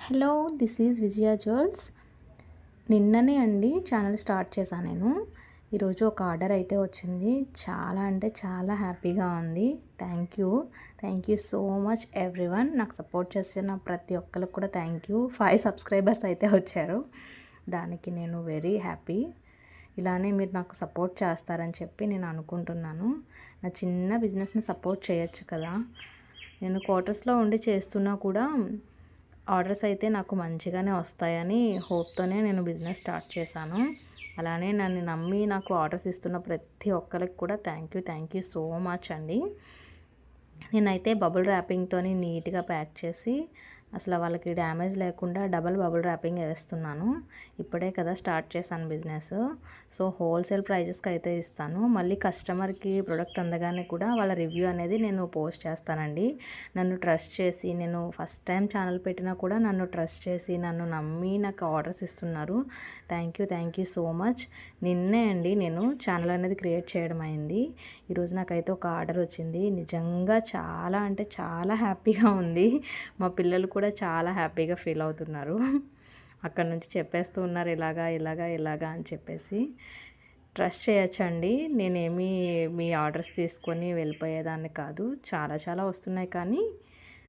Hello, this is Vijaya jewels. నిన్ననే అండి channel start చేశాను నేను. ఈరోజు ఒక ఆర్డర్ అయితే వచ్చింది. చాలా అంటే చాలా హ్యాపీగా ఉంది. Thank you so much everyone. నాకు సపోర్ట్ చేసిన ప్రతి ఒక్కరికి కూడా థ్యాంక్ యూ. 5 సబ్స్క్రైబర్స్ అయితే వచ్చారు. దానికి నేను వెరీ హ్యాపీ. ఇలానే మీరు నాకు సపోర్ట్ చేస్తారని చెప్పి నేను అనుకుంటున్నాను. నా చిన్న బిజినెస్ని సపోర్ట్ చేయొచ్చు కదా. నేను క్వార్టర్స్లో ఉండి చేస్తున్నా కూడా ఆర్డర్స్ అయితే నాకు మంచిగానే వస్తాయని హోప్తోనే నేను బిజినెస్ స్టార్ట్ చేశాను. అలానే నన్ను నమ్మి నాకు ఆర్డర్స్ ఇస్తున్న ప్రతి ఒక్కరికి కూడా థ్యాంక్ యూ సో మచ్ అండి. నేనైతే బబుల్ ర్యాపింగ్తోని నీట్గా ప్యాక్ చేసి అసలు వాళ్ళకి డ్యామేజ్ లేకుండా డబల్ బబుల్ ర్యాపింగ్ వేస్తున్నాను. ఇప్పుడే కదా స్టార్ట్ చేశాను బిజినెస్. సో హోల్సేల్ ప్రైజెస్కి అయితే ఇస్తాను. మళ్ళీ కస్టమర్కి ప్రొడక్ట్ అందగానే కూడా వాళ్ళ రివ్యూ అనేది నేను పోస్ట్ చేస్తానండి. నన్ను ట్రస్ట్ చేసి, నేను ఫస్ట్ టైం ఛానల్ పెట్టినా కూడా నన్ను ట్రస్ట్ చేసి నన్ను నమ్మి నాకు ఆర్డర్స్ ఇస్తున్నారు. Thank you so much. నిన్నే అండి నేను ఛానల్ అనేది క్రియేట్ చేయడం అయింది. ఈరోజు నాకైతే ఒక ఆర్డర్ వచ్చింది. నిజంగా చాలా అంటే చాలా హ్యాపీగా ఉంది. మా పిల్లలు కూడా చాలా హ్యాపీగా ఫీల్ అవుతున్నారు. అక్కడ నుంచి చెప్పేస్తూ ఉన్నారు ఇలాగా అని చెప్పేసి. ట్రస్ట్ చేయొచ్చండి. నేనేమి మీ ఆర్డర్స్ తీసుకొని వెళ్ళిపోయేదాన్ని కాదు. చాలా వస్తున్నాయి కానీ